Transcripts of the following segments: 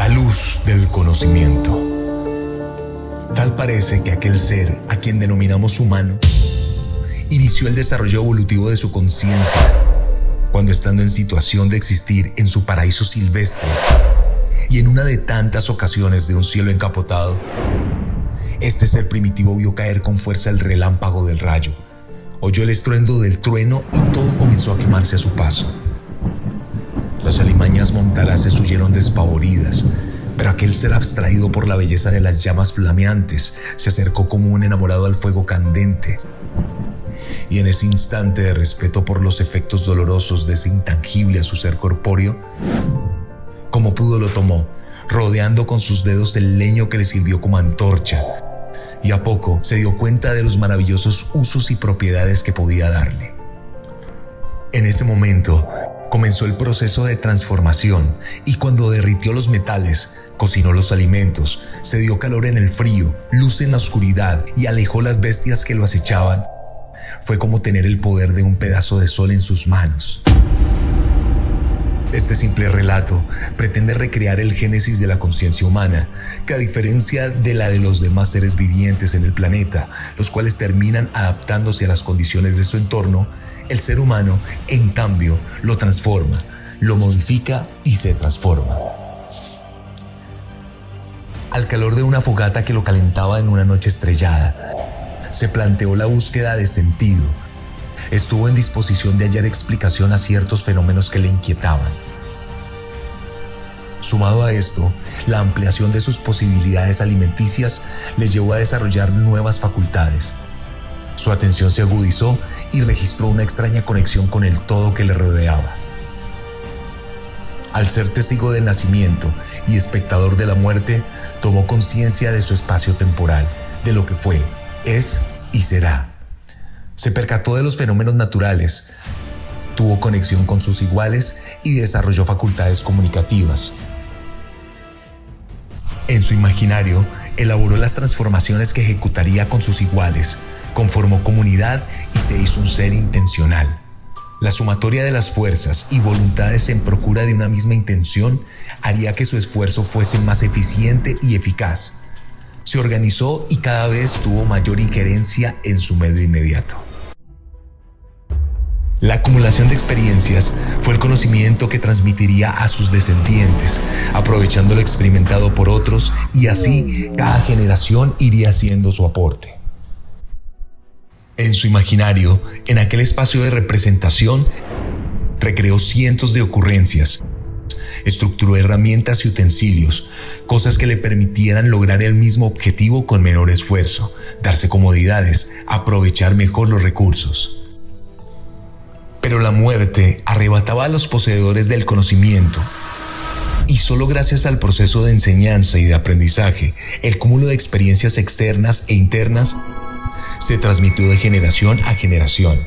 la luz del conocimiento. Tal parece que aquel ser, a quien denominamos humano, inició el desarrollo evolutivo de su conciencia cuando, estando en situación de existir en su paraíso silvestre y en una de tantas ocasiones de un cielo encapotado, este ser primitivo vio caer con fuerza el relámpago del rayo, oyó el estruendo del trueno y todo comenzó a quemarse a su paso. Las alimañas montaraces huyeron despavoridas, pero aquel ser, abstraído por la belleza de las llamas flameantes, se acercó como un enamorado al fuego candente. Y en ese instante de respeto por los efectos dolorosos de ese intangible a su ser corpóreo, como pudo lo tomó, rodeando con sus dedos el leño que le sirvió como antorcha, y a poco se dio cuenta de los maravillosos usos y propiedades que podía darle. En ese momento comenzó el proceso de transformación, y cuando derritió los metales, cocinó los alimentos, se dio calor en el frío, luz en la oscuridad y alejó las bestias que lo acechaban, fue como tener el poder de un pedazo de sol en sus manos. Este simple relato pretende recrear el génesis de la conciencia humana, que, a diferencia de la de los demás seres vivientes en el planeta, los cuales terminan adaptándose a las condiciones de su entorno, el ser humano, en cambio, lo transforma, lo modifica y se transforma. Al calor de una fogata que lo calentaba en una noche estrellada, se planteó la búsqueda de sentido. Estuvo en disposición de hallar explicación a ciertos fenómenos que le inquietaban. Sumado a esto, la ampliación de sus posibilidades alimenticias le llevó a desarrollar nuevas facultades. Su atención se agudizó y registró una extraña conexión con el todo que le rodeaba. Al ser testigo del nacimiento y espectador de la muerte, tomó conciencia de su espacio temporal, de lo que fue, es y será. Se percató de los fenómenos naturales, tuvo conexión con sus iguales y desarrolló facultades comunicativas. En su imaginario, elaboró las transformaciones que ejecutaría con sus iguales, conformó comunidad y se hizo un ser intencional. La sumatoria de las fuerzas y voluntades en procura de una misma intención haría que su esfuerzo fuese más eficiente y eficaz. Se organizó y cada vez tuvo mayor injerencia en su medio inmediato. La acumulación de experiencias fue el conocimiento que transmitiría a sus descendientes, aprovechando lo experimentado por otros, y así cada generación iría haciendo su aporte. En su imaginario, en aquel espacio de representación, recreó cientos de ocurrencias, estructuró herramientas y utensilios, cosas que le permitieran lograr el mismo objetivo con menor esfuerzo, darse comodidades, aprovechar mejor los recursos. Pero la muerte arrebataba a los poseedores del conocimiento, y solo gracias al proceso de enseñanza y de aprendizaje, el cúmulo de experiencias externas e internas se transmitió de generación a generación.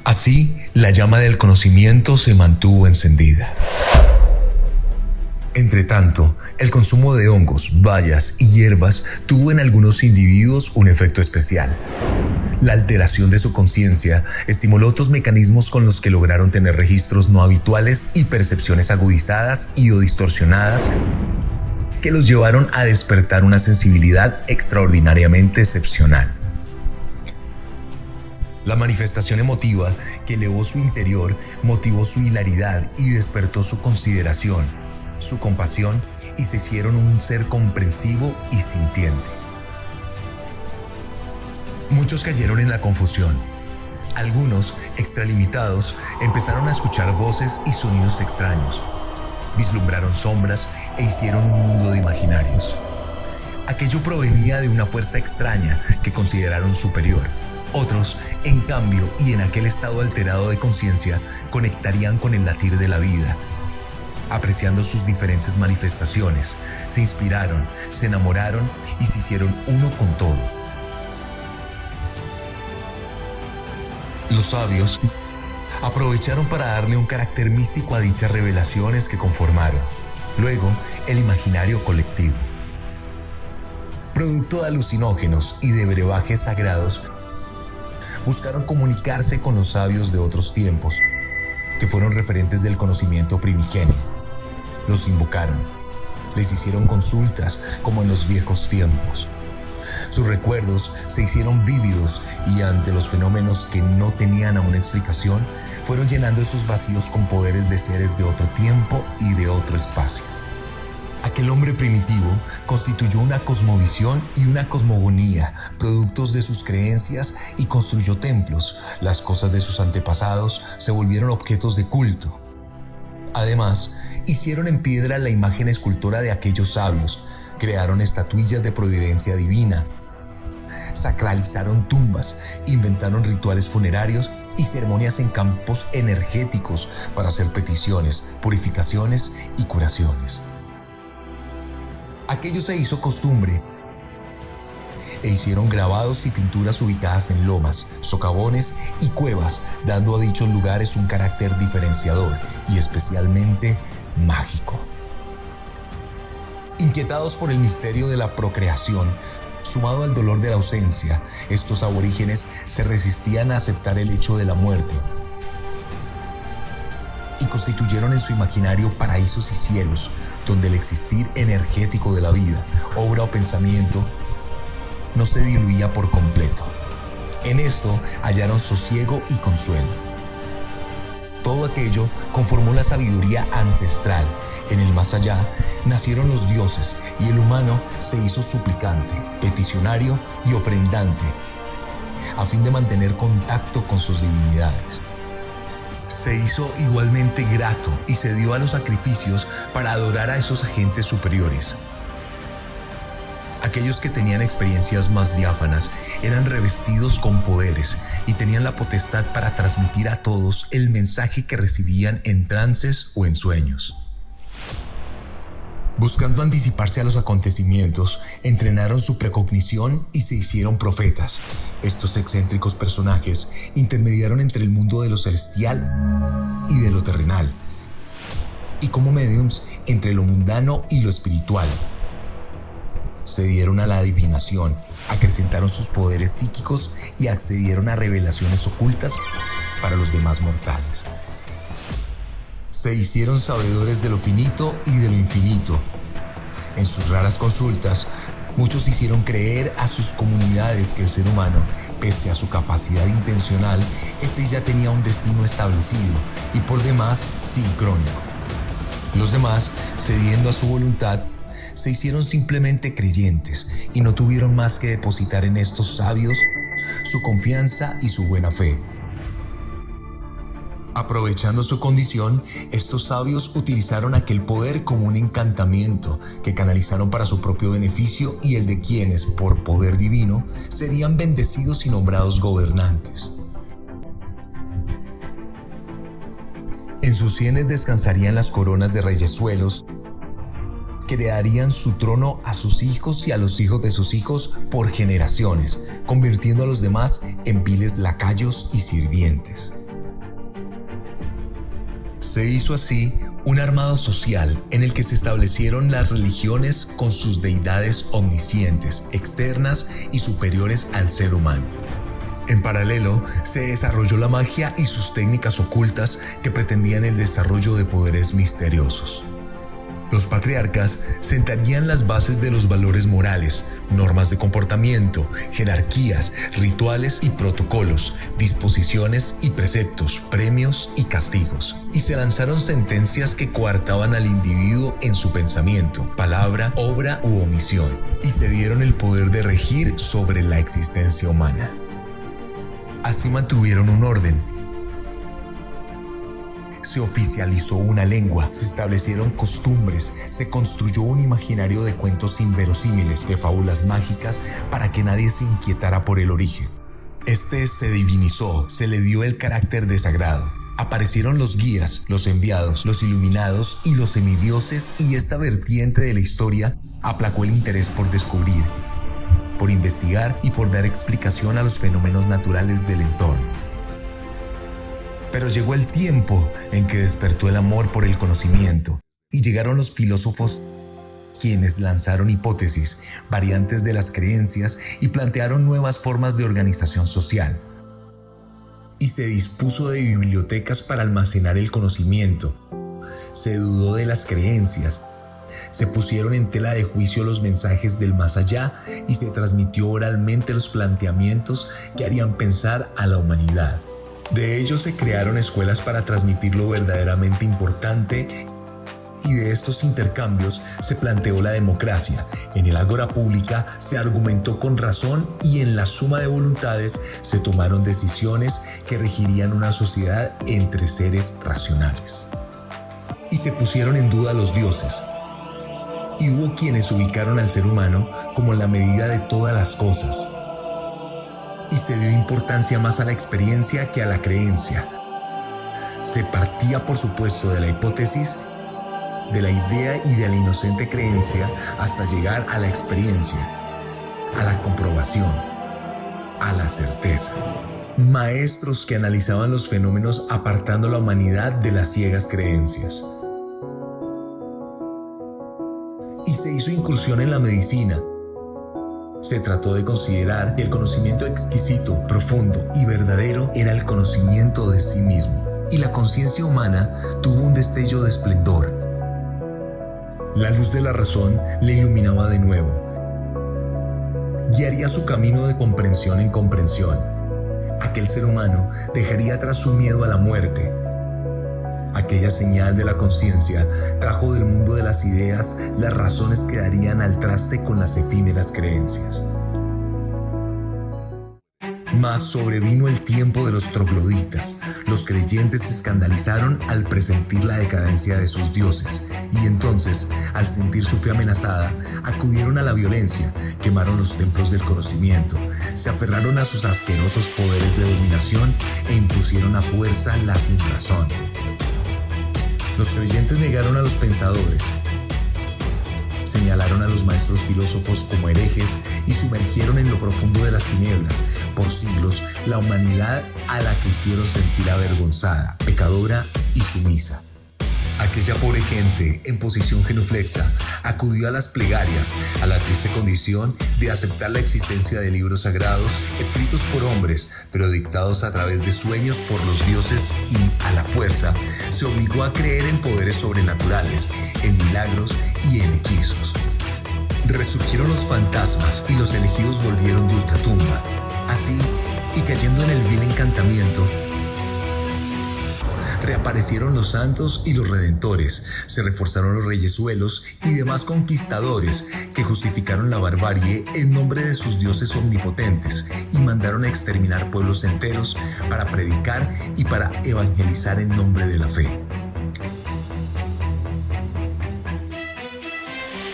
Así, la llama del conocimiento se mantuvo encendida. Entretanto, el consumo de hongos, bayas y hierbas tuvo en algunos individuos un efecto especial. La alteración de su conciencia estimuló otros mecanismos con los que lograron tener registros no habituales y percepciones agudizadas y o distorsionadas que los llevaron a despertar una sensibilidad extraordinariamente excepcional. La manifestación emotiva que elevó su interior motivó su hilaridad y despertó su consideración, su compasión, y se hicieron un ser comprensivo y sintiente. Muchos cayeron en la confusión. Algunos, extralimitados, empezaron a escuchar voces y sonidos extraños. Vislumbraron sombras e hicieron un mundo de imaginarios. Aquello provenía de una fuerza extraña que consideraron superior. Otros, en cambio, y en aquel estado alterado de conciencia, conectarían con el latir de la vida, apreciando sus diferentes manifestaciones, se inspiraron, se enamoraron y se hicieron uno con todo. Los sabios aprovecharon para darle un carácter místico a dichas revelaciones que conformaron, luego, el imaginario colectivo. Producto de alucinógenos y de brebajes sagrados, buscaron comunicarse con los sabios de otros tiempos, que fueron referentes del conocimiento primigenio. Los invocaron, Les hicieron consultas como en los viejos tiempos. Sus recuerdos se hicieron vívidos y ante los fenómenos que no tenían aún explicación, fueron llenando esos vacíos con poderes de seres de otro tiempo y de otro espacio. Aquel hombre primitivo constituyó una cosmovisión y una cosmogonía, productos de sus creencias, y construyó templos. Las cosas de sus antepasados se volvieron objetos de culto. Además, hicieron en piedra la imagen escultora de aquellos sabios, crearon estatuillas de providencia divina, sacralizaron tumbas, inventaron rituales funerarios y ceremonias en campos energéticos para hacer peticiones, purificaciones y curaciones. Aquello se hizo costumbre e hicieron grabados y pinturas ubicadas en lomas, socavones y cuevas, dando a dichos lugares un carácter diferenciador y especialmente mágico. Inquietados por el misterio de la procreación, sumado al dolor de la ausencia, estos aborígenes se resistían a aceptar el hecho de la muerte y constituyeron en su imaginario paraísos y cielos, donde el existir energético de la vida, obra o pensamiento no se diluía por completo. En esto hallaron sosiego y consuelo. Todo aquello conformó la sabiduría ancestral. En el más allá nacieron los dioses y el humano se hizo suplicante, peticionario y ofrendante, a fin de mantener contacto con sus divinidades. Se hizo igualmente grato y se dio a los sacrificios para adorar a esos agentes superiores. Aquellos que tenían experiencias más diáfanas eran revestidos con poderes y tenían la potestad para transmitir a todos el mensaje que recibían en trances o en sueños. Buscando anticiparse a los acontecimientos, entrenaron su precognición y se hicieron profetas. Estos excéntricos personajes intermediaron entre el mundo de lo celestial y de lo terrenal, y como mediums entre lo mundano y lo espiritual. Se dieron a la adivinación, acrecentaron sus poderes psíquicos y accedieron a revelaciones ocultas para los demás mortales. Se hicieron sabedores de lo finito y de lo infinito. En sus raras consultas, muchos hicieron creer a sus comunidades que el ser humano, pese a su capacidad intencional, ya tenía un destino establecido y por demás sincrónico. Los demás, cediendo a su voluntad, se hicieron simplemente creyentes y no tuvieron más que depositar en estos sabios su confianza y su buena fe. Aprovechando su condición, estos sabios utilizaron aquel poder como un encantamiento que canalizaron para su propio beneficio y el de quienes, por poder divino, serían bendecidos y nombrados gobernantes. En sus sienes descansarían las coronas de reyesuelos que le darían su trono a sus hijos y a los hijos de sus hijos por generaciones, convirtiendo a los demás en viles lacayos y sirvientes. Se hizo así un armado social en el que se establecieron las religiones con sus deidades omniscientes, externas y superiores al ser humano. En paralelo, se desarrolló la magia y sus técnicas ocultas que pretendían el desarrollo de poderes misteriosos. Los patriarcas sentarían las bases de los valores morales, normas de comportamiento, jerarquías, rituales y protocolos, disposiciones y preceptos, premios y castigos. Y se lanzaron sentencias que coartaban al individuo en su pensamiento, palabra, obra u omisión, y se dieron el poder de regir sobre la existencia humana. Así mantuvieron un orden. Se oficializó una lengua, se establecieron costumbres, se construyó un imaginario de cuentos inverosímiles, de fábulas mágicas, para que nadie se inquietara por el origen. Se divinizó, se le dio el carácter de sagrado. Aparecieron los guías, los enviados, los iluminados y los semidioses, y esta vertiente de la historia aplacó el interés por descubrir, por investigar y por dar explicación a los fenómenos naturales del entorno. Pero llegó el tiempo en que despertó el amor por el conocimiento y llegaron los filósofos quienes lanzaron hipótesis, variantes de las creencias y plantearon nuevas formas de organización social. Y se dispuso de bibliotecas para almacenar el conocimiento. Se dudó de las creencias, Se pusieron en tela de juicio los mensajes del más allá y se transmitió oralmente los planteamientos que harían pensar a la humanidad. De ellos se crearon escuelas para transmitir lo verdaderamente importante, y de estos intercambios se planteó la democracia. En el ágora pública se argumentó con razón y en la suma de voluntades se tomaron decisiones que regirían una sociedad entre seres racionales. Y se pusieron en duda los dioses. Y hubo quienes ubicaron al ser humano como la medida de todas las cosas. Y se dio importancia más a la experiencia que a la creencia. Se partía, por supuesto, de la hipótesis, de la idea y de la inocente creencia hasta llegar a la experiencia, a la comprobación, a la certeza. Maestros que analizaban los fenómenos apartando a la humanidad de las ciegas creencias. Y se hizo incursión en la medicina. Se trató de considerar que el conocimiento exquisito, profundo y verdadero era el conocimiento de sí mismo. Y la conciencia humana tuvo un destello de esplendor. La luz de la razón le iluminaba de nuevo. Guiaría su camino de comprensión en comprensión. Aquel ser humano dejaría atrás su miedo a la muerte. Aquella señal de la conciencia trajo del mundo de las ideas las razones que darían al traste con las efímeras creencias. Mas sobrevino el tiempo de los trogloditas. Los creyentes se escandalizaron al presentir la decadencia de sus dioses, y entonces, al sentir su fe amenazada, acudieron a la violencia, quemaron los templos del conocimiento, se aferraron a sus asquerosos poderes de dominación e impusieron a fuerza la sinrazón. Los creyentes negaron a los pensadores, señalaron a los maestros filósofos como herejes y sumergieron en lo profundo de las tinieblas, por siglos, la humanidad a la que hicieron sentir avergonzada, pecadora y sumisa. Aquella pobre gente, en posición genuflexa, acudió a las plegarias, a la triste condición de aceptar la existencia de libros sagrados escritos por hombres, pero dictados a través de sueños por los dioses, y, a la fuerza, se obligó a creer en poderes sobrenaturales, en milagros y en hechizos. Resurgieron los fantasmas y los elegidos volvieron de ultratumba. Así, y cayendo en el vil encantamiento, reaparecieron los santos y los redentores, se reforzaron los reyesuelos y demás conquistadores que justificaron la barbarie en nombre de sus dioses omnipotentes y mandaron a exterminar pueblos enteros para predicar y para evangelizar en nombre de la fe.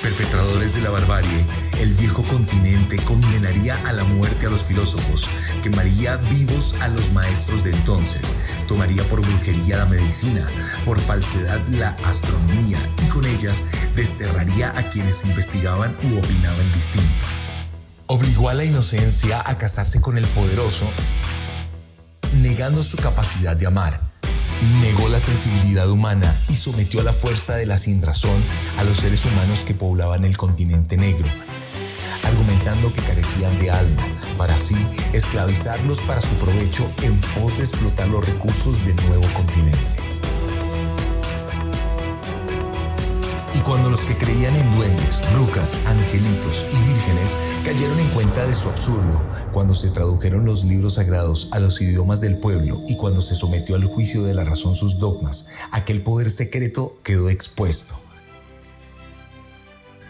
Perpetradores de la barbarie, el viejo continente condenaría a la muerte a los filósofos, quemaría vivos a los maestros de entonces, tomaría por brujería la medicina, por falsedad la astronomía y con ellas desterraría a quienes investigaban u opinaban distinto. Obligó a la inocencia a casarse con el poderoso, negando su capacidad de amar. Negó la sensibilidad humana y sometió a la fuerza de la sinrazón a los seres humanos que poblaban el continente negro, argumentando que carecían de alma, para así esclavizarlos para su provecho en pos de explotar los recursos del nuevo continente. Y cuando los que creían en duendes, brujas, angelitos y vírgenes cayeron en cuenta de su absurdo, cuando se tradujeron los libros sagrados a los idiomas del pueblo y cuando se sometió al juicio de la razón sus dogmas, aquel poder secreto quedó expuesto.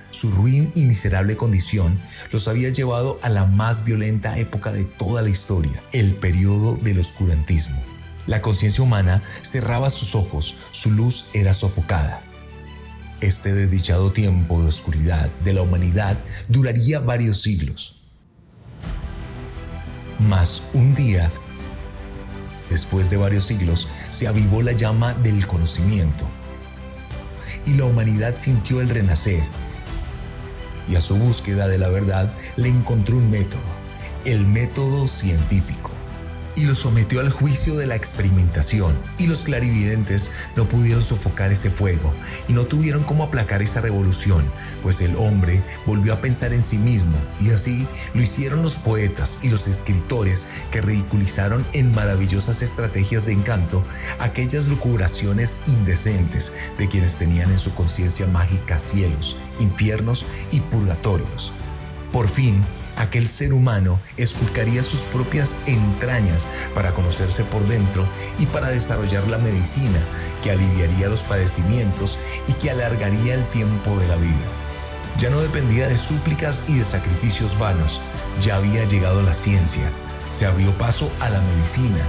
Su ruin y miserable condición los había llevado a la más violenta época de toda la historia, el periodo del oscurantismo. La conciencia humana cerraba sus ojos, su luz era sofocada. Este desdichado tiempo de oscuridad de la humanidad duraría varios siglos. Mas un día, después de varios siglos, se avivó la llama del conocimiento y la humanidad sintió el renacer. Y a su búsqueda de la verdad le encontró un método, el método científico. y lo sometió al juicio de la experimentación, y los clarividentes no pudieron sofocar ese fuego y no tuvieron cómo aplacar esa revolución, pues el hombre volvió a pensar en sí mismo, y así lo hicieron los poetas y los escritores que ridiculizaron en maravillosas estrategias de encanto aquellas lucubraciones indecentes de quienes tenían en su conciencia mágica cielos, infiernos y purgatorios. Por fin, aquel ser humano esculcaría sus propias entrañas para conocerse por dentro y para desarrollar la medicina que aliviaría los padecimientos y que alargaría el tiempo de la vida. Ya no dependía de súplicas y de sacrificios vanos, ya había llegado la ciencia. Se abrió paso a la medicina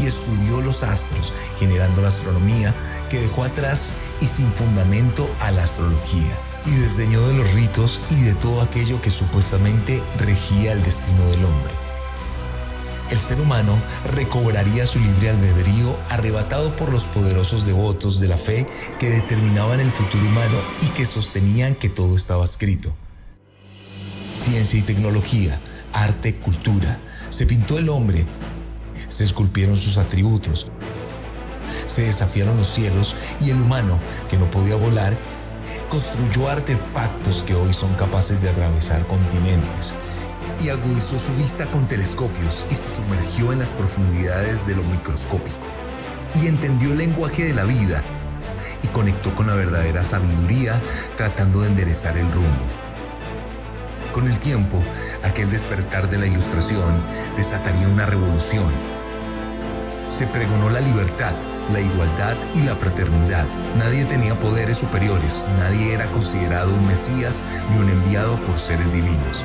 y estudió los astros, generando la astronomía que dejó atrás y sin fundamento a la astrología. Y desdeñó de los ritos y de todo aquello que supuestamente regía el destino del hombre. El ser humano recobraría su libre albedrío arrebatado por los poderosos devotos de la fe que determinaban el futuro humano y que sostenían que todo estaba escrito. Ciencia y tecnología, arte, cultura, se pintó el hombre, se esculpieron sus atributos, se desafiaron los cielos y el humano, que no podía volar, construyó artefactos que hoy son capaces de atravesar continentes y agudizó su vista con telescopios y se sumergió en las profundidades de lo microscópico y entendió el lenguaje de la vida y conectó con la verdadera sabiduría tratando de enderezar el rumbo. Con el tiempo, aquel despertar de la Ilustración desataría una revolución. Se pregonó la libertad, la igualdad y la fraternidad. Nadie tenía poderes superiores, nadie era considerado un mesías ni un enviado por seres divinos.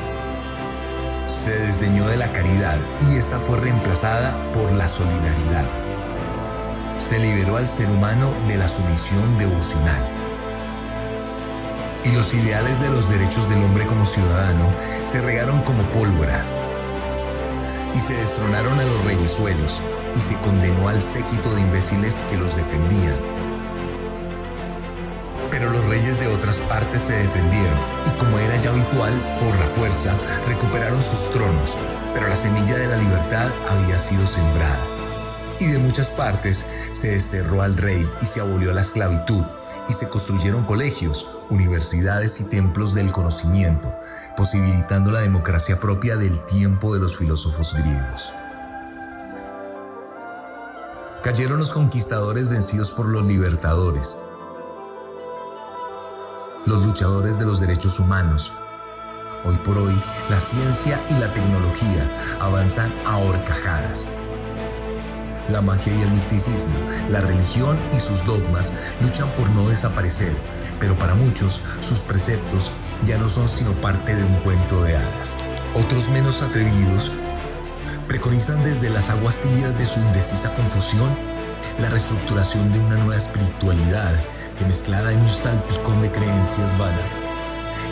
Se desdeñó de la caridad y esta fue reemplazada por la solidaridad. Se liberó al ser humano de la sumisión devocional. Y los ideales de los derechos del hombre como ciudadano se regaron como pólvora. Y se destronaron a los reyesuelos y se condenó al séquito de imbéciles que los defendían. Pero los reyes de otras partes se defendieron y, como era ya habitual, por la fuerza recuperaron sus tronos, pero la semilla de la libertad había sido sembrada. Y de muchas partes se desterró al rey y se abolió la esclavitud y se construyeron colegios, universidades y templos del conocimiento, posibilitando la democracia propia del tiempo de los filósofos griegos. Cayeron los conquistadores vencidos por los libertadores, los luchadores de los derechos humanos. Hoy por hoy, la ciencia y la tecnología avanzan a horcajadas. La magia y el misticismo, la religión y sus dogmas luchan por no desaparecer, pero para muchos sus preceptos ya no son sino parte de un cuento de hadas. Otros menos atrevidos preconizan desde las aguas tibias de su indecisa confusión la reestructuración de una nueva espiritualidad que, mezclada en un salpicón de creencias vanas,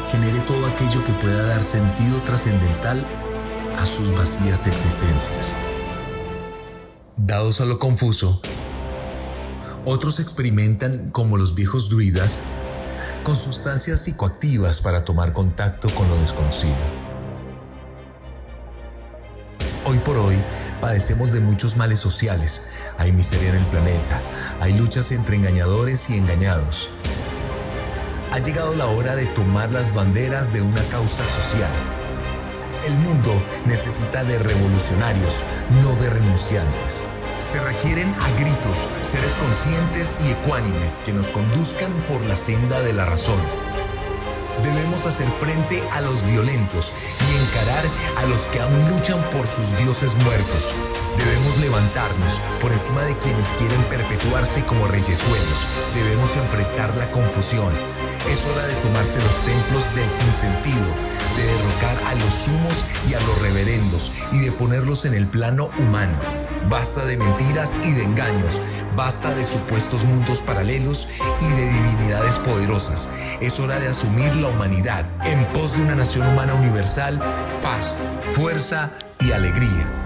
genere todo aquello que pueda dar sentido trascendental a sus vacías existencias. Dados a lo confuso, otros experimentan, como los viejos druidas, con sustancias psicoactivas para tomar contacto con lo desconocido. Hoy por hoy padecemos de muchos males sociales. Hay miseria en el planeta, hay luchas entre engañadores y engañados. Ha llegado la hora de tomar las banderas de una causa social. El mundo necesita de revolucionarios, no de renunciantes. Se requieren a gritos seres conscientes y ecuánimes que nos conduzcan por la senda de la razón. Debemos hacer frente a los violentos y encarar a los que aún luchan por sus dioses muertos. Debemos levantarnos por encima de quienes quieren perpetuarse como reyesuelos. Debemos enfrentar la confusión. Es hora de tomarse los templos del sinsentido, de derrocar a los sumos y a los reverendos y de ponerlos en el plano humano. Basta de mentiras y de engaños, basta de supuestos mundos paralelos y de divinidades poderosas. Es hora de asumir la humanidad en pos de una nación humana universal, paz, fuerza y alegría.